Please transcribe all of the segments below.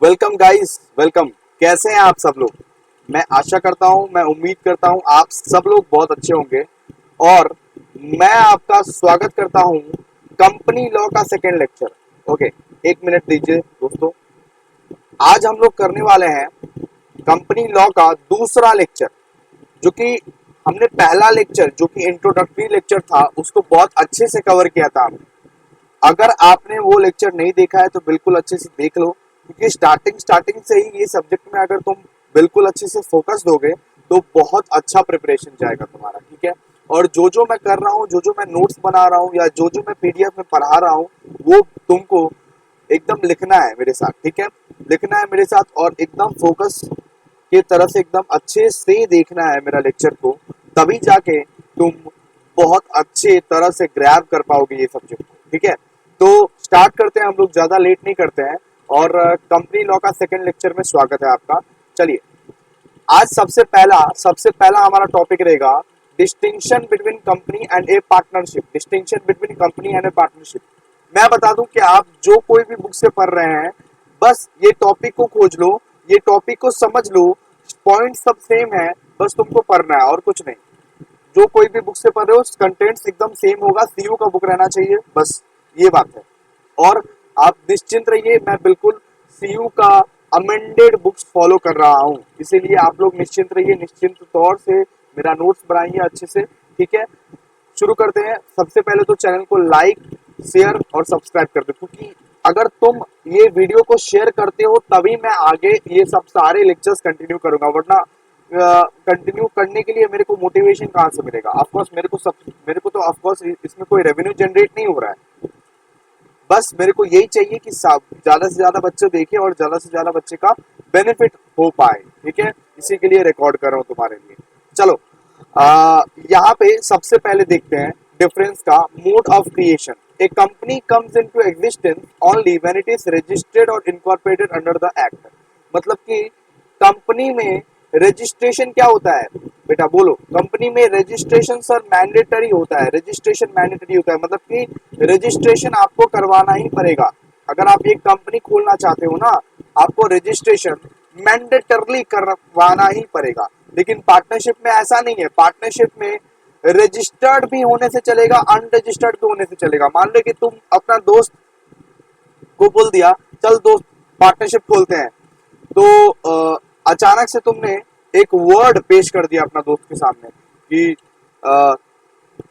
Welcome guys, welcome. कैसे हैं आप सब लोग? मैं आशा करता हूं, मैं उम्मीद करता हूं आप सब लोग बहुत अच्छे होंगे। और मैं आपका स्वागत करता हूं कंपनी लॉ का सेकेंड लेक्चर। ओके, एक मिनट दीजिए दोस्तों। आज हम लोग करने वाले हैं कंपनी लॉ का दूसरा लेक्चर, जो कि हमने पहला लेक्चर जो कि इंट्रोडक्टरी लेक्चर था उसको बहुत अच्छे से कवर किया था हमने। अगर आपने वो लेक्चर नहीं देखा है तो बिल्कुल अच्छे से देख लो, क्योंकि स्टार्टिंग से ही ये सब्जेक्ट में अगर तुम बिल्कुल अच्छे से फोकस दोगे तो बहुत अच्छा प्रिपरेशन जाएगा तुम्हारा। ठीक है। और जो जो मैं कर रहा हूँ, जो जो मैं नोट्स बना रहा हूँ या जो जो मैं पीडीएफ में पढ़ा रहा हूँ, वो तुमको एकदम लिखना है मेरे साथ। ठीक है, लिखना है मेरे साथ और एकदम फोकस के तरह से एकदम अच्छे से देखना है मेरा लेक्चर को। तभी जाके तुम बहुत अच्छे तरह से ग्रैब कर पाओगे ये सब्जेक्ट को। ठीक है, तो स्टार्ट करते हैं हम लोग, ज्यादा लेट नहीं करते हैं। और कंपनी लॉ का सेकंड लेक्चर में स्वागत है आपका। चलिए, आज सबसे पहला हमारा टॉपिक रहेगा distinction between company and A partnership. Distinction between company and A partnership. मैं बता दूं कि आप जो कोई भी बुक से पढ़ रहे हैं, बस ये टॉपिक को खोज लो, ये टॉपिक को समझ लो। पॉइंट सब सेम है, बस तुमको पढ़ना है और कुछ नहीं। जो कोई भी बुक से पढ़ रहे हो कंटेंट्स एकदम सेम होगा, सीयू का बुक रहना चाहिए, बस ये बात है। और आप निश्चिंत रहिए, मैं बिल्कुल सीयू का अमेंडेड बुक्स फॉलो कर रहा हूँ, इसीलिए आप लोग निश्चिंत रहिए, निश्चिंत तौर से मेरा नोट्स बनाइए अच्छे से। ठीक है, शुरू करते हैं। सबसे पहले तो चैनल को लाइक, शेयर और सब्सक्राइब कर दो, क्योंकि अगर तुम ये वीडियो को शेयर करते हो तभी मैं आगे ये सब सारे लेक्चर्स कंटिन्यू करूंगा, वरना कंटिन्यू करने के लिए मेरे को मोटिवेशन कहाँ से मिलेगा? ऑफकोर्स मेरे को तो ऑफकोर्स इसमें कोई रेवेन्यू जनरेट नहीं हो रहा है। बस मेरे को यही चाहिए कि ज्यादा से ज्यादा बच्चे देखें और ज्यादा से ज्यादा बच्चे का बेनिफिट हो पाए। ठीक है, इसी के लिए रिकॉर्ड कर रहा हूँ तुम्हारे लिए। चलो, यहाँ पे सबसे पहले देखते हैं डिफरेंस का mode of creation. A company comes into existence only when it is registered और इनकॉर्पोरेटेड अंडर द एक्ट। मतलब कि कंपनी में रजिस्ट्रेशन क्या होता है बेटा? बोलो। कंपनी में रजिस्ट्रेशन सर मैंडेटरी होता है। रजिस्ट्रेशन मैंडेटरी होता है, मतलब कि रजिस्ट्रेशन आपको करवाना ही पड़ेगा। अगर आप एक कंपनी खोलना चाहते हो ना, आपको रजिस्ट्रेशन मैंडेटरली करवाना ही पड़ेगा। लेकिन पार्टनरशिप में ऐसा नहीं है। पार्टनरशिप में रजिस्टर्ड भी होने से चलेगा, अनरजिस्टर्ड भी होने से चलेगा। मान लो कि तुम अपना दोस्त को बोल दिया, चल दोस्त पार्टनरशिप खोलते हैं, तो अचानक से तुमने एक वर्ड पेश कर दिया अपना दोस्त के सामने कि अ,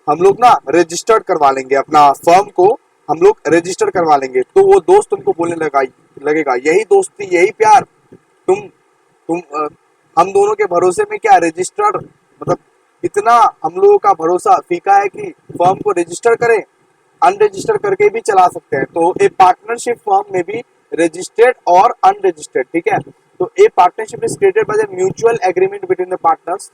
हम लोग ना रजिस्टर्ड करवा लेंगे अपना फर्म को, हम लोग रजिस्टर करवा लेंगे। तो वो दोस्त तुमको बोलने लगेगा यही दोस्ती, यही प्यार, तुम हम दोनों के भरोसे में क्या रजिस्टर, मतलब इतना हम लोगों का भरोसा फीका है कि फर्म को रजिस्टर करें? अनरजिस्टर करके भी चला सकते हैं। तो ए पार्टनरशिप फर्म में भी रजिस्टर्ड और अनरजिस्टर्ड। ठीक है, तो ए partnership is created by the mutual agreement between the partners,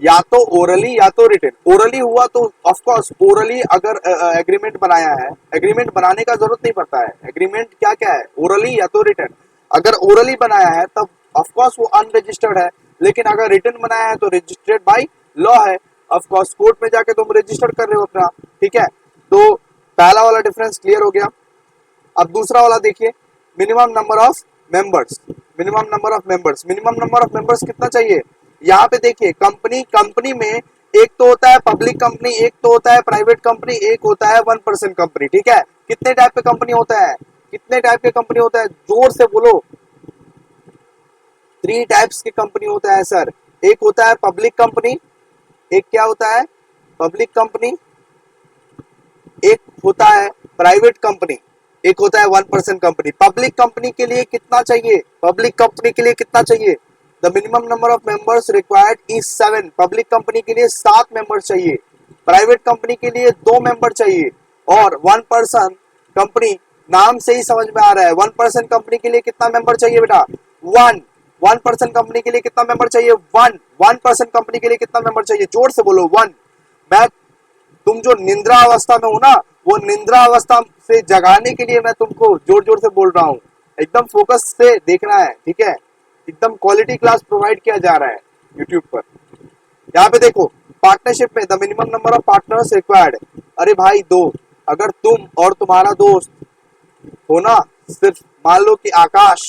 या तो ओरली या तो रिटन। ओरली हुआ तो ऑफ कोर्स, ओरली अगर एग्रीमेंट बनाया है, एग्रीमेंट बनाने का जरूरत नहीं पड़ता है। एग्रीमेंट क्या क्या है? ओरली या तो रिटन। अगर ओरली बनाया है तब ऑफ कोर्स वो अनरजिस्टर्ड है, लेकिन अगर रिटन बनाया है तो रजिस्टर्ड बाय लॉ है। ऑफ कोर्स कोर्ट में जाके तुम रजिस्टर कर रहे हो अपना। ठीक है, तो पहला वाला डिफरेंस क्लियर हो गया। अब दूसरा वाला देखिए, minimum number of members. Minimum number of members, minimum number of members कितना चाहिए? यहाँ पे देखिए, कंपनी में एक तो होता है पब्लिक कंपनी, एक तो होता है प्राइवेट कंपनी, एक होता है 1% कंपनी। ठीक है, कितने टाइप के कंपनी होता है? कितने टाइप के कंपनी होता है? जोर से बोलो। 3 टाइप्स की कंपनी होता है सर। एक होता है पब्लिक कंपनी, एक क्या होता है? पब्लिक कंपनी, एक होता है प्राइवेट कंपनी, एक होता है 1% कंपनी। पब्लिक कंपनी के लिए कितना चाहिए? पब्लिक कंपनी के लिए कितना चाहिए? The minimum number of members required is 7। Public company के लिए 7 मेंबर चाहिए। प्राइवेट कंपनी के लिए 2 मेंबर चाहिए। और 1% कंपनी, नाम से ही समझ में आ रहा है, 1% कंपनी के लिए कितना मेंबर चाहिए बेटा? 1। 1% कंपनी के लिए कितना मेंबर चाहिए? 1। 1% कंपनी के लिए कितना मेंबर चाहिए? जोर से बोलो, 1। मैं तुम जो निंद्रा अवस्था में हो ना, वो निंद्रा अवस्था से जगाने के लिए मैं तुमको जोर जोर से बोल रहा हूँ। एकदम फोकस से देखना है। ठीक है, एकदम क्वालिटी क्लास प्रोवाइड किया जा रहा है यूट्यूब पर। यहाँ पे देखो, पार्टनरशिप में the minimum number of partners required. अरे भाई, दो। अगर तुम और तुम्हारा दोस्त हो ना, सिर्फ मान लो कि आकाश,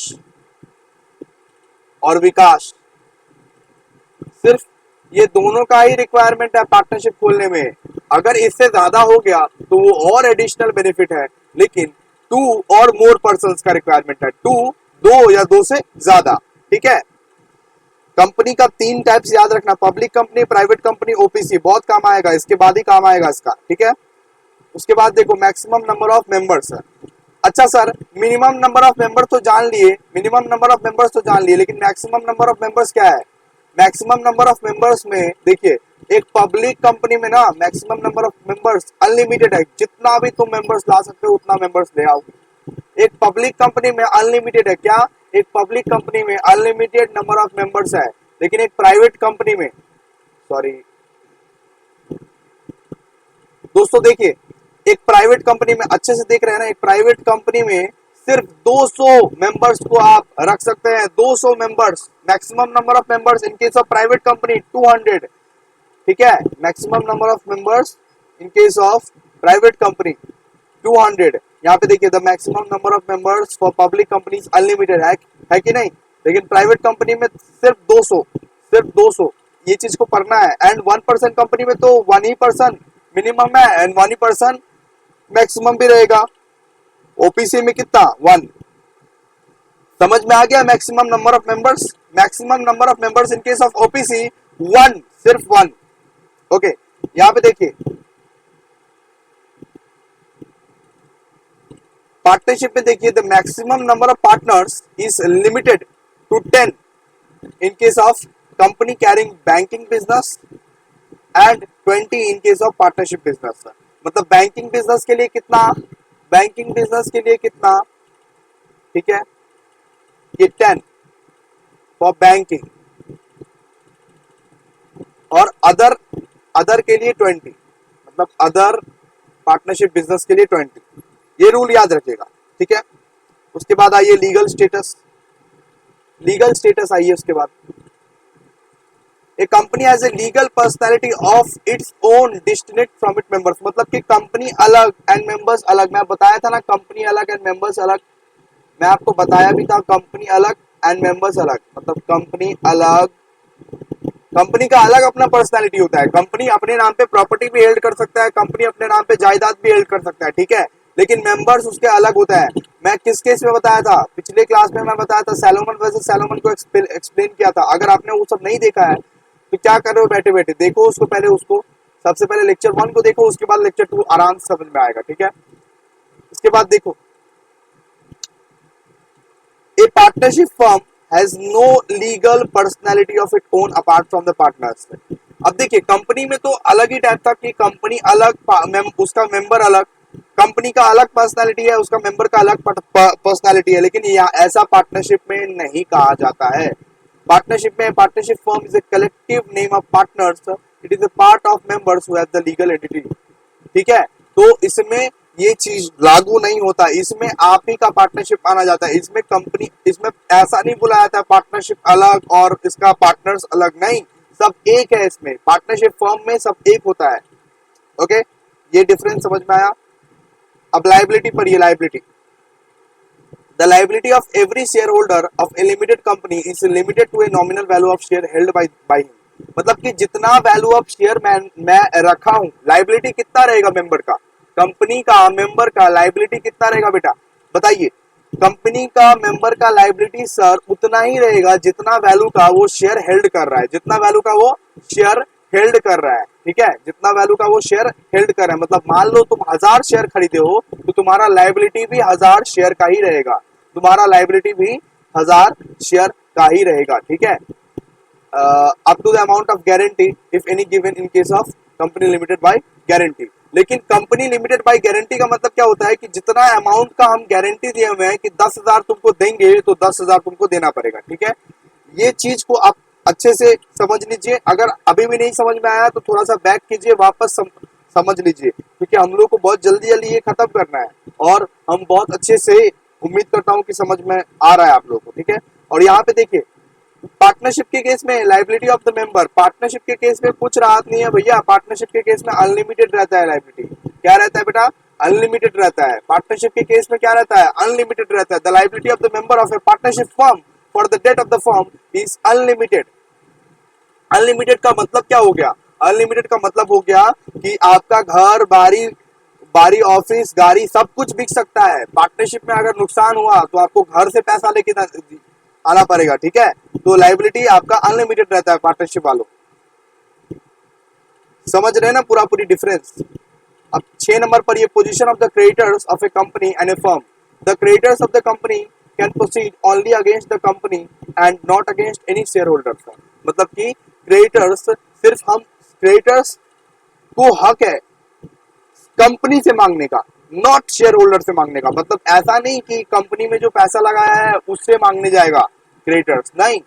और विकास, सिर्फ ये दोनों का ही रिक्वायरमेंट है पार्टनरशिप खोलने में। अगर इससे ज्यादा हो गया तो वो और एडिशनल बेनिफिट है, लेकिन 2 और मोर पर्संस का रिक्वायरमेंट है, 2 या 2 से ज्यादा। ठीक है, कंपनी का 3 टाइप्स याद रखना, public company, private company, OPC, बहुत काम आएगा, इसके बाद ही काम आएगा इसका। ठीक है, उसके बाद देखो मैक्सिमम नंबर ऑफ मेंबर्स है। अच्छा sir, minimum number of members तो जान लिए, मिनिमम नंबर ऑफ मेंबर्स तो जान लिए, लेकिन मैक्सिमम नंबर ऑफ मेंबर्स क्या है? मैक्सिमम नंबर ऑफ मेंबर्स में देखिए, एक पब्लिक कंपनी में ना maximum number of members unlimited है, जितना भी तुम मेंबर्स ला सकते हो उतना मेंबर्स ले आओ। एक पब्लिक कंपनी में अनलिमिटेड है, क्या? एक पब्लिक कंपनी में अनलिमिटेड नंबर ऑफ मेंबर्स है, लेकिन एक प्राइवेट कंपनी में, सॉरी दोस्तों देखिए, एक प्राइवेट कंपनी में, अच्छे से देख रहे हैं ना, एक प्राइवेट कंपनी में सिर्फ 200 मेंबर्स को आप रख सकते हैं, 200 members. Maximum number of members in case of private company 200। ठीक है, maximum number of members in case of private company 200। यहाँ पे देखिए, the maximum number of members for public companies unlimited है कि नहीं? लेकिन प्राइवेट कंपनी में सिर्फ 200, सिर्फ 200, ये चीज को पढ़ना है। एंड 1% कंपनी में तो 1 ही पर्सन मिनिमम है एंड 1 ही पर्सन मैक्सिमम भी रहेगा। ओपीसी में कितना? 1। समझ में आ गया? Maximum number of members, maximum number of members in case of OPC 1, सिर्फ 1। ओके, यहाँ पे देखिए, पार्टनरशिप में देखिए, the maximum number of partners is limited to 10 in case of company carrying banking business and 20 in case of partnership business. मतलब banking business के लिए कितना? बैंकिंग बिजनेस के लिए कितना? ठीक है, ये 10 फॉर बैंकिंग, और अदर के लिए 20, मतलब अदर पार्टनरशिप बिजनेस के लिए 20। ये रूल याद रखिएगा। ठीक है, उसके बाद आइए लीगल स्टेटस, लीगल स्टेटस आइए उसके बाद। A company has a legal personality of its own distinct from it members, मतलब कि कंपनी अलग एंड मेंबर्स अलग। मैं बताया था ना, कंपनी अलग एंड मेंबर्स अलग, मैं आपको बताया भी था, कंपनी अलग एंड मेंबर्स अलग। मतलब कंपनी अलग, कंपनी का अलग अपना पर्सनैलिटी होता है, कंपनी अपने नाम पे प्रॉपर्टी भी हेल्ड कर सकता है, कंपनी अपने नाम पे जायदाद भी हेल्ड कर सकता है। ठीक है, लेकिन मेंबर्स उसके अलग होता है। मैं किस केस में बताया था? पिछले क्लास में मैं बताया था, सैलोमन वर्सेस सैलोमन को एक्सप्लेन किया था। अगर आपने वो सब नहीं देखा है तो क्या कर रहे हो बैठे बैठे, देखो उसको पहले, उसको सबसे पहले लेक्चर 1 को देखो, उसके बाद लेक्चर 2 आराम से समझ में आएगा। ठीक है, इसके बाद देखो, a partnership firm has no legal personality of it own apart from the partners. अब देखिए, कंपनी में तो अलग ही टाइप था कि कंपनी अलग, उसका मेंबर अलग, कंपनी का अलग पर्सनैलिटी है, उसका मेंबर का अलग पर्सनैलिटी है, लेकिन ऐसा पार्टनरशिप में नहीं कहा जाता है। पार्टनरशिप में, partnership firm is a collective name of partners, it is a part of members who have the legal entity. ठीक है, तो इसमें ये चीज लागू नहीं होता, इसमें आप ही का पार्टनरशिप आना जाता है। इसमें कंपनी, इसमें ऐसा नहीं बुलाया जाता है पार्टनरशिप अलग और इसका पार्टनर्स अलग, नहीं, सब एक है। इसमें पार्टनरशिप फर्म में सब एक होता है। ओके, ये डिफरेंस समझ में आया? अब लायबिलिटी पढ़िए, liability. The liability of every shareholder of a limited company is limited to a nominal value of share held by him। मतलब कि जितना वैल्यू ऑफ शेयर मैं रखा हूं, लाइबिलिटी कितना रहेगा मेंबर का, कंपनी का मेंबर का लाइबिलिटी कितना रहेगा बेटा? बताइए, कंपनी का मेंबर का लाइबिलिटी सर उतना ही रहेगा जितना वैल्यू का वो शेयर हेल्ड कर रहा है, जितना वैल्यू का वो शेयर हेल्ड कर रहा है। ठीक है, जितना वैल्यू का वो शेयर हेल्ड कर रहा है, मतलब मान लो तुम 1000 शेयर खरीदे हो तो तुम्हारा लाइबिलिटी भी 1000 शेयर का ही रहेगा, तुम्हारा लाइबिलिटी भी 1000 शेयर का ही रहेगा। ठीक है, up to the amount of guarantee if any given in case of company limited by guarantee. लेकिन कंपनी लिमिटेड बाय गारंटी का मतलब क्या होता है कि जितना अमाउंट का हम गारंटी दिए हुए हैं कि 10,000 तुमको देंगे तो 10,000 तुमको देना पड़ेगा। ठीक है, ये चीज को आप अच्छे से समझ लीजिए। अगर अभी भी नहीं समझ में आया तो थोड़ा सा बैक कीजिए, वापस समझ लीजिए, क्योंकि हम लोग को बहुत जल्दी जल्दी ये खत्म करना है और हम बहुत अच्छे से, उम्मीद करता हूं कि समझ में आ रहा है आप लोगों को। ठीक है, और यहाँ पे देखिए, पार्टनरशिप के केस में liability of the member, partnership के केस में कुछ राहत नहीं है भैया, पार्टनरशिप के केस में अनलिमिटेड रहता है लाइबिलिटी। क्या रहता है बेटा? अनलिमिटेड रहता है। पार्टनरशिप के केस में क्या रहता है? अनलिमिटेड रहता है। The liability of the member of a partnership firm for the debt of the firm is unlimited. Unlimited का मतलब क्या हो गया? अनलिमिटेड का मतलब हो गया कि आपका घर बारी बारी ऑफिस गाड़ी सब कुछ बिक सकता है। पार्टनरशिप में अगर नुकसान हुआ तो आपको घर से पैसा लेके आना पड़ेगा, ठीक है? तो लाइबिलिटी आपका अनलिमिटेड रहता है पार्टनरशिप वालों। समझ रहे हैं ना पूरा पूरी डिफरेंस? अब 6 नंबर पर ये position of the creditors of a company and A firm. The creditors of the company can proceed only against the company and not against any share holders. मतलब कि क्रेडिटर्स, सिर्फ हम क्रेडिटर्स को हक है कंपनी से मांगने का, नॉट शेयर होल्डर से मांगने का। मतलब ऐसा नहीं कि कंपनी में जो पैसा लगाया है उससे मांगने जाएगा क्रेडिटर्स, नहीं,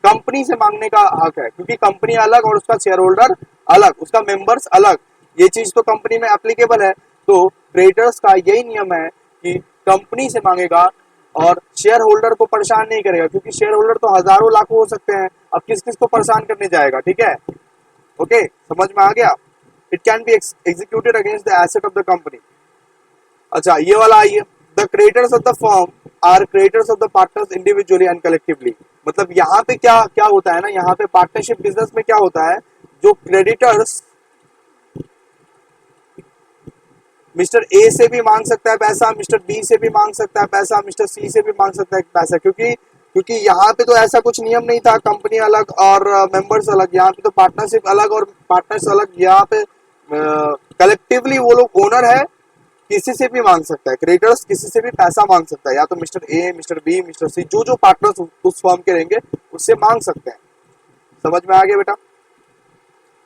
कंपनी से मांगने का हक है, क्योंकि कंपनी अलग और उसका शेयर होल्डर अलग, उसका मेंबर्स अलग, ये चीज तो कंपनी में एप्लीकेबल है। तो क्रेडिटर्स का यही नियम है कि कंपनी से मांगेगा और शेयर होल्डर को परेशान नहीं करेगा, क्योंकि शेयर होल्डर तो हजारों लाखों हो सकते हैं, अब किस किस को परेशान करने जाएगा, ठीक है? ओके, समझ में आ गया? It can be executed against the asset of the company. अच्छा, ये वाला आइए, the creditors of the firm are creditors of the partners individually and collectively. मतलब यहाँ पे क्या क्या होता है ना, यहाँ पे पार्टनरशिप बिजनेस में क्या होता है, जो क्रेडिटर्स मिस्टर ए से भी मांग सकता है पैसा, मिस्टर बी से भी मांग सकता है पैसा, मिस्टर सी से भी मांग सकता है पैसा, क्योंकि क्योंकि यहाँ पे तो ऐसा कुछ नियम नहीं था, कंपनी अलग और मेंबर्स अलग, यहाँ पे तो पार्टनरशिप अलग और पार्टनर्स अलग। यहाँ पे कलेक्टिवली वो लोग ओनर है, किसी से भी मांग सकता है, क्रेडिटर्स किसी से भी पैसा मांग सकता है, या तो mister A, mister B, mister C, जो जो पार्टनर्स उस फर्म के रहेंगे उससे मांग सकते हैं। समझ में आ गया बेटा?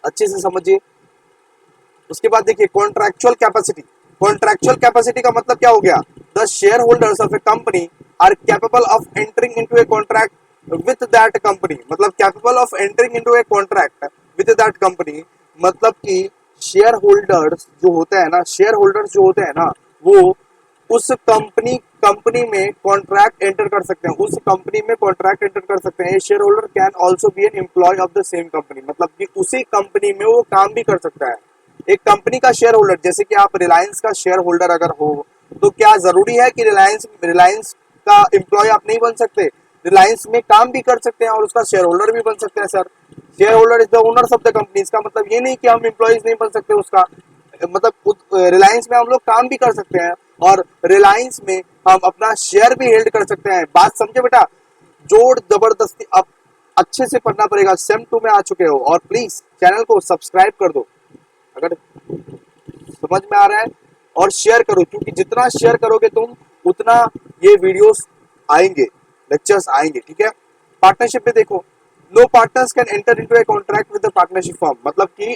अच्छे से समझिए। उसके बाद देखिए कॉन्ट्रैक्चुअल कैपेसिटी। कॉन्ट्रैक्चुअल कैपेसिटी का मतलब क्या हो गया? The share holders of a company are capable of entering into a contract with that company. मतलब capable of entering into a contract with that company, मतलब कि शेयर होल्डर्स जो होते हैं ना, शेयर होल्डर्स जो होते हैं ना, वो उस कंपनी में कॉन्ट्रैक्ट एंटर कर सकते हैं, उस कंपनी में कॉन्ट्रैक्ट एंटर कर सकते हैं। Share holder can also be an employ of the same company. मतलब कि उसी कंपनी में वो काम भी कर सकता है। एक कंपनी का शेयर होल्डर, जैसे कि आप रिलायंस का शेयर होल्डर अगर हो, तो क्या जरूरी है कि रिलायंस का एम्प्लॉय आप नहीं बन सकते? रिलायंस में काम भी कर सकते हैं और उसका शेयर होल्डर भी बन सकते हैं। Sir, share holder is the owners of the company, इसका मतलब ये नहीं कि हम एम्प्लॉयज नहीं बन सकते उसका, मतलब रिलायंस में हम लोग काम भी कर सकते हैं और रिलायंस में हम अपना शेयर भी हेल्ड कर सकते हैं। बात समझे बेटा? जोर जबरदस्ती अब अच्छे से पढ़ना पड़ेगा। सेम 2 में आ चुके हो और प्लीज चैनल को सब्सक्राइब कर दो अगर समझ में आ रहा है, और शेयर करो, क्योंकि जितना शेयर करोगे तुम उतना ये वीडियोस आएंगे, लेक्चर्स आएंगे, ठीक है? पार्टनरशिप में देखो, no partners can enter into a contract with the partnership firm. मतलब कि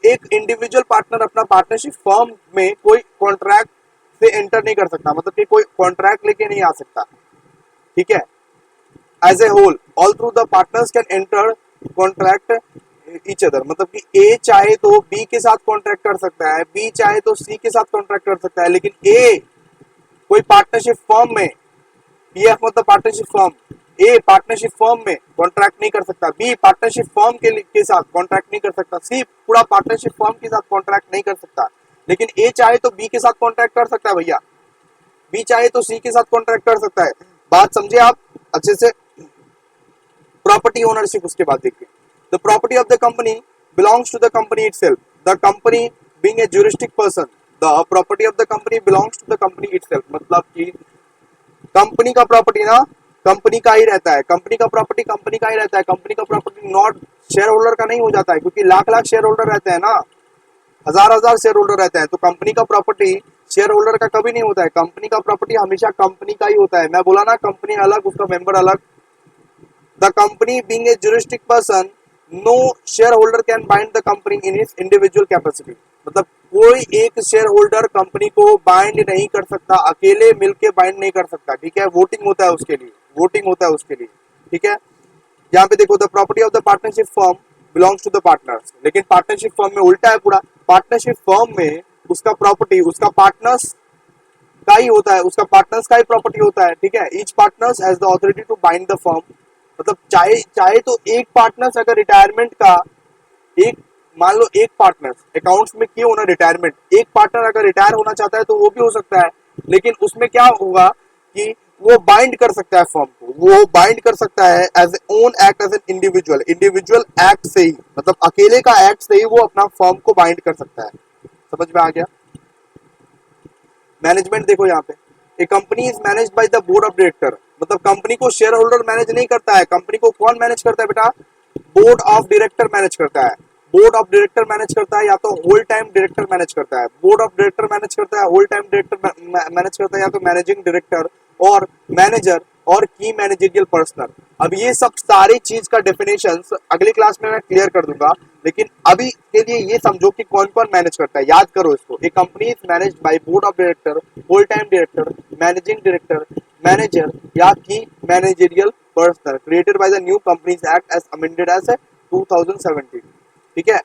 एक इंडिविजुअल पार्टनर अपना पार्टनरशिप फर्म में कोई कॉन्ट्रैक्ट से एंटर नहीं कर सकता, मतलब कि कोई कॉन्ट्रैक्ट लेके नहीं आ सकता, ठीक है? As a whole although the partners can enter contract each other. मतलब कि ए चाहे तो बी के साथ कॉन्ट्रैक्ट कर सकता है, बी चाहे तो सी के साथ कॉन्ट्रैक्ट कर सकता है, लेकिन ए कोई पार्टनरशिप फर्म में, पीएफ मतलब पार्टनरशिप फर्म, ए पार्टनरशिप फर्म में कॉन्ट्रैक्ट नहीं कर सकता, बी पार्टनरशिप फर्म के साथ कॉन्ट्रैक्ट नहीं कर सकता, सी पूरा पार्टनरशिप फर्म के साथ कॉन्ट्रैक्ट नहीं कर सकता। लेकिन ए चाहे तो बी के साथ कॉन्ट्रैक्ट कर सकता है भैया, बी चाहे तो सी के साथ कॉन्ट्रैक्ट कर सकता है। बात समझे आप अच्छे से? प्रॉपर्टी ओनरशिप उसके बाद देखिए, the property of the company belongs to the company itself, the company being a juristic person, the property of the company belongs to the company itself. मतलब कि कंपनी का प्रॉपर्टी ना कंपनी का ही रहता है, कंपनी का प्रॉपर्टी कंपनी का ही रहता है, कंपनी का प्रॉपर्टी नॉट शेयर होल्डर का नहीं हो जाता है, क्योंकि लाख लाख शेयर होल्डर रहते हैं ना, हजार हजार शेयर होल्डर रहते हैं, तो कंपनी का प्रॉपर्टी शेयर होल्डर का कभी नहीं होता है। कंपनी का प्रॉपर्टी हमेशा कंपनी का ही होता है। मैं बोला ना, कंपनी अलग उसका मेंबर अलग। The company being a juristic person, no share holder can bind the company in his individual capacity. मतलब कोई एक शेयर होल्डर कंपनी को बाइंड नहीं कर सकता, अकेले मिलके बाइंड नहीं कर सकता, ठीक है? वोटिंग होता है उसके लिए, वोटिंग होता है उसके लिए, ठीक है? यहाँ पे देखो, the property of the partnership firm belongs to the partners, लेकिन पार्टनरशिप फर्म में उल्टा है पूरा। पार्टनरशिप फर्म में उसका प्रॉपर्टी उसका पार्टनर्स का ही होता है, उसका पार्टनर्स का ही प्रॉपर्टी होता है, ठीक है? Each partners has the authority to bind the firm. मतलब चाहे तो एक पार्टनर्स अगर रिटायरमेंट का, एक मान लो एक पार्टनर अकाउंट्स में किए होना रिटायरमेंट, एक पार्टनर अगर रिटायर होना चाहता है तो वो भी हो सकता है, लेकिन उसमें क्या होगा कि वो बाइंड कर सकता है फर्म को, वो बाइंड कर सकता है as a own act as an individual, individual act से ही, मतलब अकेले का एक्ट से ही वो अपना फर्म को बाइंड कर सकता है। समझ में आ गया? मैनेजमेंट देखो यहाँ पे, a company is manage by the board of director, मतलब कंपनी को शेयर होल्डर मैनेज नहीं करता है, कंपनी को कौन मैनेज करता है बेटा? बोर्ड ऑफ डायरेक्टर मैनेज करता है। बोर्ड ऑफ डायरेक्टर मैनेज करता है या तो होल टाइम डायरेक्टर मैनेज करता है, बोर्ड ऑफ डायरेक्टर मैनेज करता है, होल टाइम डायरेक्टर मैनेज करता है, या तो मैनेजिंग डायरेक्टर और मैनेजर और की मैनेजरियल पर्सनल। अब ये सब सारी चीज का डेफिनेशंस अगली क्लास में मैं क्लियर कर दूंगा, लेकिन अभी के लिए ये समझो कि कौन कौन मैनेज करता है, याद करो इसको। A company is managed by board of director, whole time director, managing director, manager या की managerial personal, created by the new companies act as amended as 2017। ठीक है,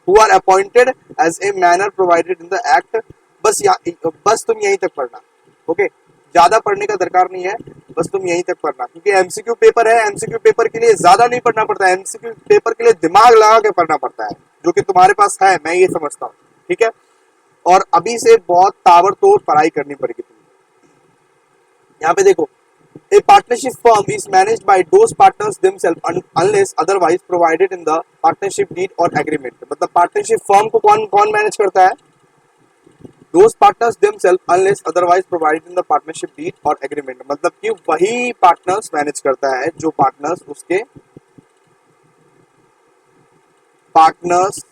who are appointed as a manner provided in the act। बस तुम यहीं तक पढ़ना, okay, ज्यादा पढ़ने का दरकार नहीं है, बस तुम यहीं तक पढ़ना, क्योंकि एमसीक्यू पेपर है, एमसीक्यू पेपर के लिए ज्यादा नहीं पढ़ना पड़ता है, एमसीक्यू पेपर के लिए दिमाग लगा के पढ़ना पड़ता है, जो कि तुम्हारे पास है, मैं ये समझता हूँ। ठीक है, और अभी से बहुत ताबड़तोड़ पढ़ाई करनी पड़ेगी तुम्हें। यहाँ पे देखो, a partnership firm is managed by those partners themselves unless otherwise provided in the partnership deed or agreement। मतलब पार्टनरशिप फर्म को कौन कौन मैनेज करता है? those partners themselves unless otherwise provided in the partnership deed or agreement। मतलब कि वही partners manage करता है जो पार्टनर्स उसके पार्टनर्स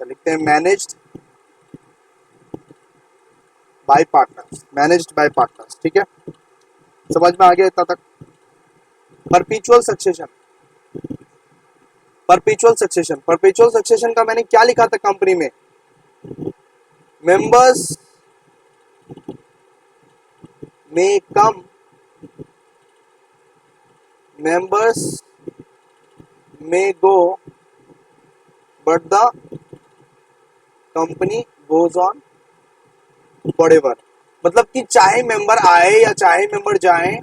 लिखते हैं managed by partners, managed by partners. ठीक है, समझ में आ गया इतना तक? Perpetual succession, perpetual succession, perpetual succession का मैंने क्या लिखा था कंपनी में? मेंबर्स में कम, मेंबर्स में go but the company goes on forever. मतलब कि चाहे मेंबर आए या चाहे मेंबर जाए,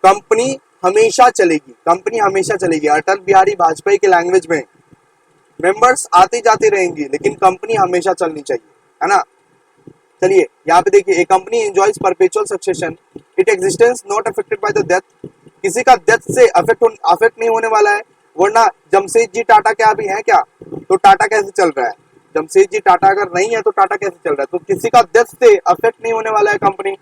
कंपनी हमेशा चलेगी, कंपनी हमेशा चलेगी। अटल बिहारी वाजपेयी के लैंग्वेज में मेंबर्स आते जाते रहेंगे, लेकिन कंपनी हमेशा चलनी चाहिए, है ना? चलिए यहाँ पे देखिए, a company enjoys perpetual succession, it existence not affected by the death. किसी का डेथ से अफेक्ट नहीं होने वाला है, वरना जमशेदजी टाटा क्या अभी है क्या? तो टाटा कैसे चल रहा है? जमशेदजी टाटा अगर नहीं है तो टाटा कैसे चल रहा है? तो किसी का डेथ से अफेक्ट नहीं होने वाला है कंपनी,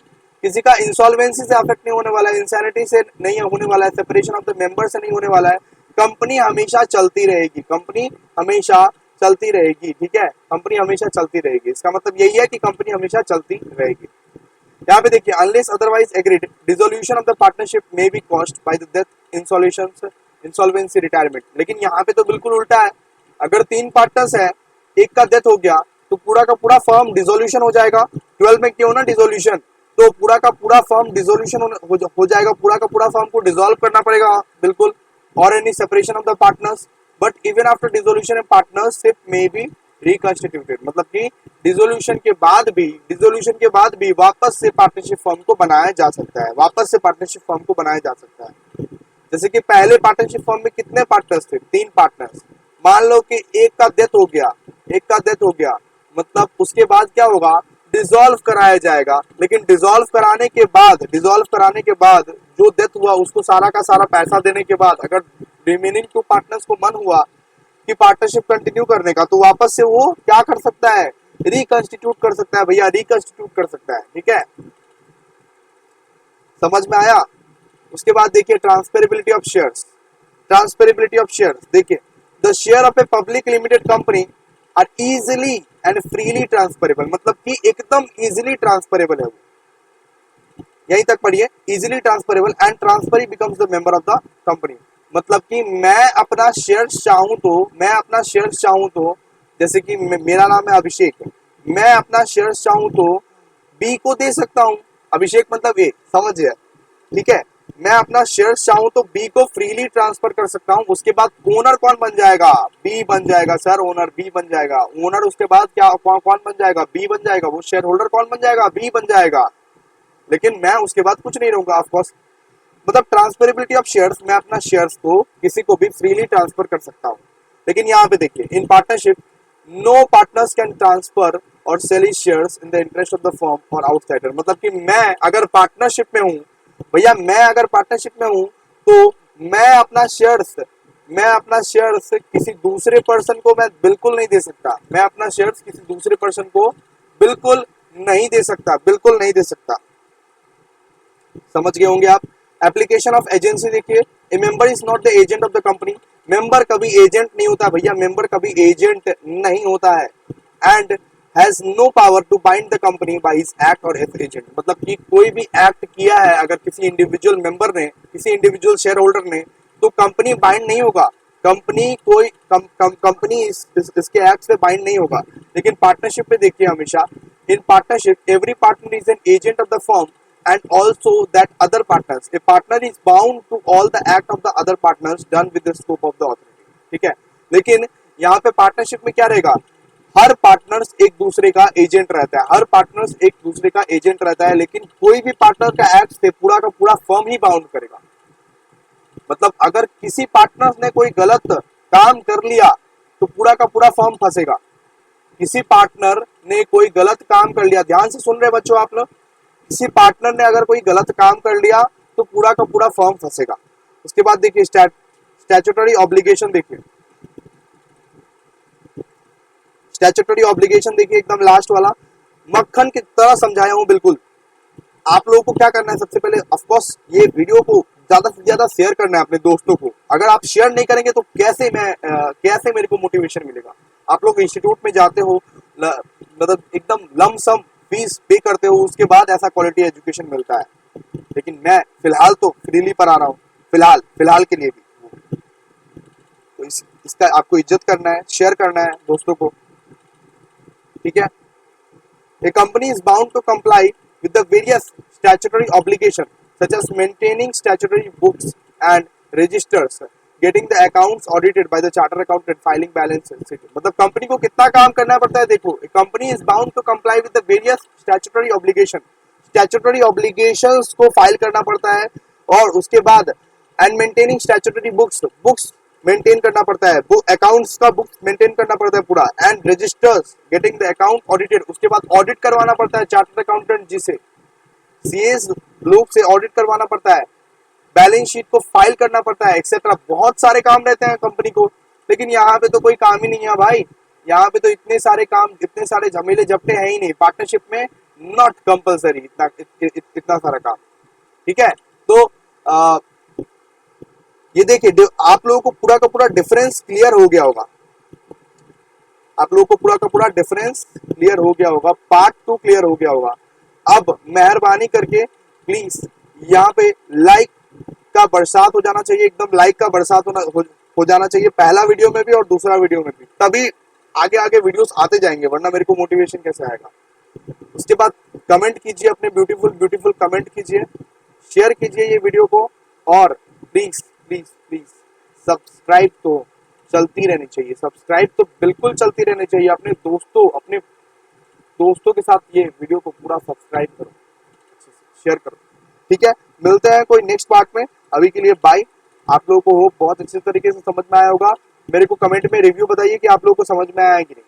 किसी का इंसॉल्वेंसी से अफेक्ट नहीं होने वाला है, इंसैनिटी से नहीं होने वाला है, सेपरेशन ऑफ द मेंबर से नहीं होने वाला है। कंपनी हमेशा चलती रहेगी, कंपनी हमेशा चलती रहेगी। ठीक है, कंपनी हमेशा चलती रहेगी, इसका मतलब यही है कि कंपनी हमेशा चलती रहेगी। यहाँ पे देखिए, unless otherwise agreed dissolution of the partnership may be caused by the death, insolvency, retirement. लेकिन यहाँ पे तो बिल्कुल उल्टा है, अगर 3 पार्टनर्स है, एक का डेथ हो गया तो पूरा का पूरा फर्म डिसोल्यूशन हो जाएगा। 12 में क्यों ना डिसोल्यूशन, तो पूरा का पूरा फर्म डिसोल्यूशन हो जाएगा, पूरा का पूरा फर्म को डिसॉल्व करना पड़ेगा, बिल्कुल। और any separation of the partners, but even after dissolution partnership में बी रिकंस्टिट्यूटेड। मतलब कि डिसोल्यूशन के बाद भी वापस से पार्टनरशिप फर्म को बनाया जा सकता है, वापस से पार्टनरशिप फर्म को बनाया जा सकता है। जैसे कि पहले पार्टनरशिप फर्म में कितने पार्टनर्स थे? 3 पार्टनर्स। मान लो कि एक का डेथ हो गया, मतलब उसके बाद क्या होगा? डिसॉल्व कराया जाएगा। लेकिन डिसॉल्व कराने के बाद जो डेथ हुआ उसको सारा का सारा पैसा देने के बाद अगर रिमेनिंग 2 पार्टनर्स को मन हुआ कि पार्टनरशिप कंटिन्यू करने का, तो वापस से वो क्या कर सकता है? रिकंस्टिट्यूट कर सकता है भैया, रिकंस्टिट्यूट कर सकता है। ठीक है, समझ में आया? उसके बाद देखिए, transferability of shares, transferability of shares देखिए, the share of a public limited company are easily and freely transferable. मतलब कि एकदम इजिली ट्रांसफरेबल है वो, यहीं तक पढ़िए, easily transferable and transferee becomes the member of the company. मतलब कि मैं अपना शेयर चाहूं तो जैसे कि मेरा नाम है अभिषेक, मैं अपना शेयर चाहूं तो बी को दे सकता हूं। अभिषेक मतलब ए, समझिए, ठीक है। मैं अपना शेयर चाहूं तो बी को फ्रीली ट्रांसफर कर सकता हूं। उसके बाद ओनर कौन बन जाएगा? बी बन जाएगा सर, ओनर बी बन जाएगा। ओनर उसके बाद क्या कौन बन जाएगा? बी बन जाएगा। वो शेयर होल्डर कौन बन जाएगा? बी बन जाएगा। लेकिन मैं उसके बाद कुछ नहीं रहूंगा, ऑफ कोर्स। मतलब ट्रांसफरेबिलिटी ऑफ शेयर्स, मैं अपना शेयर्स को किसी को भी फ्रीली ट्रांसफर कर सकता हूं। लेकिन यहाँ पे देखिए, in partnership no partners can transfer और sell his shares in the interest of the firm और आउटसाइडर। मतलब कि मैं अगर पार्टनरशिप में हूँ भैया, मैं अगर पार्टनरशिप में हूँ तो मैं अपना शेयर्स किसी दूसरे पर्सन को मैं बिल्कुल नहीं दे सकता। मैं अपना शेयर्स किसी दूसरे पर्सन को बिल्कुल नहीं दे सकता, बिल्कुल नहीं दे सकता। समझ गए होंगे आप। एप्लीकेशन ऑफ एजेंसी देखिए, a member is not the agent of the company. Member कभी एजेंट नहीं होता भैया, मेंबर कभी एजेंट नहीं होता है। And has no power to bind the company by his act or as agent. मतलब कि कोई भी एक्ट किया है अगर किसी इंडिविजुअल मेंबर ने, किसी इंडिविजुअल शेयर होल्डर ने, तो कंपनी बाइंड नहीं होगा। कंपनी कोई कंपनी इसके एक्ट से बाइंड नहीं होगा। लेकिन पार्टनरशिप में देखिए, हमेशा in partnership every partner is an agent of the firm and also that other partners. A partner is bound to all the act of the other partners done with the scope of the authority. ठीक है, लेकिन यहाँ पे partnership में क्या रहेगा, हर partners एक दूसरे का एजेंट रहता है, हर पार्टनर्स एक दूसरे का एजेंट रहता है। लेकिन कोई भी पार्टनर का एक्ट से पूरा का पूरा फर्म ही बाउंड करेगा। मतलब अगर किसी पार्टनर ने कोई गलत काम कर लिया तो पूरा का पूरा फर्म फंसेगा। किसी पार्टनर ने कोई गलत काम कर लिया, ध्यान से सुन रहे बच्चों आप लोग, किसी पार्टनर ने अगर कोई गलत काम कर लिया तो पूरा का पूरा फर्म फंसेगा। उसके बाद देखिए स्टैट्यूटरी ऑब्लिगेशन देखिए, स्टैट्यूटरी ऑब्लिगेशन देखिए एकदम लास्ट वाला, मक्खन की तरह समझाया हूं बिल्कुल। आप लोगों को क्या करना है, सबसे पहले ऑफ कोर्स ये वीडियो को ज्यादा से ज्यादा शेयर करना है अपने दोस्तों को। अगर आप शेयर नहीं करेंगे तो कैसे मेरे को मोटिवेशन मिलेगा। आप लोग इंस्टीट्यूट में जाते हो, मतलब एकदम लमसम फीस पे करते हो, उसके बाद ऐसा क्वालिटी एजुकेशन मिलता है। लेकिन मैं फिलहाल तो फ्रीली पढ़ा रहा हूँ, फिलहाल के लिए भी। तो इसका आपको इज्जत करना है, शेयर करना है दोस्तों को, ठीक है। A company is bound to comply with the various statutory obligations such as maintaining statutory books and registers, getting the accounts audited by the chartered accountant, filing balance etc. मतलब कंपनी को कितना काम करना पड़ता है देखो। A company is bound to comply with the various statutory obligations, statutory obligations को file करना पड़ता है। और उसके बाद and maintaining statutory books maintain करना पड़ता है, अकाउंट्स का बुक मेंटेन करना पड़ता है पूरा। And registers, getting the account audited, उसके बाद ऑडिट करवाना पड़ता है चार्टर्ड अकाउंटेंट जी से, सीएस लोग से ऑडिट करवाना पड़ता है, बैलेंस शीट को फाइल करना पड़ता है एक्सेट्रा। बहुत सारे काम रहते हैं कंपनी को। लेकिन यहाँ पे तो कोई काम ही नहीं है भाई, यहाँ पे तो इतने सारे काम, इतने सारे झमेले झपटे हैं ही नहीं। पार्टनरशिप में नॉट कंपल्सरी इतना सारा काम, ठीक है। तो ये देखिए आप लोगों को पूरा का पूरा डिफरेंस क्लियर हो गया होगा, आप लोगों को पूरा का पूरा डिफरेंस क्लियर हो गया होगा, पार्ट 2 क्लियर हो गया होगा। अब मेहरबानी करके प्लीज यहाँ पे लाइक का बरसात हो जाना चाहिए, एकदम लाइक का बरसात हो जाना चाहिए, पहला वीडियो में भी और दूसरा वीडियो में भी, तभी आगे आगे वीडियोस आते जाएंगे, वरना मेरे को मोटिवेशन कैसे आएगा। उसके बाद कमेंट कीजिए, अपने ब्यूटीफुल कमेंट कीजिए, शेयर कीजिए ये वीडियो को, और प्लीज प्लीज प्लीज सब्सक्राइब तो चलती रहनी चाहिए, सब्सक्राइब तो बिल्कुल चलती रहनी चाहिए। अपने दोस्तों के साथ ये वीडियो को पूरा सब्सक्राइब करो, शेयर करो, ठीक है। मिलते हैं कोई नेक्स्ट पार्ट में, अभी के लिए बाय। आप लोगों को होप बहुत अच्छे तरीके से समझ में आया होगा। मेरे को कमेंट में रिव्यू बताइए कि आप लोगों को समझ में आया कि नहीं।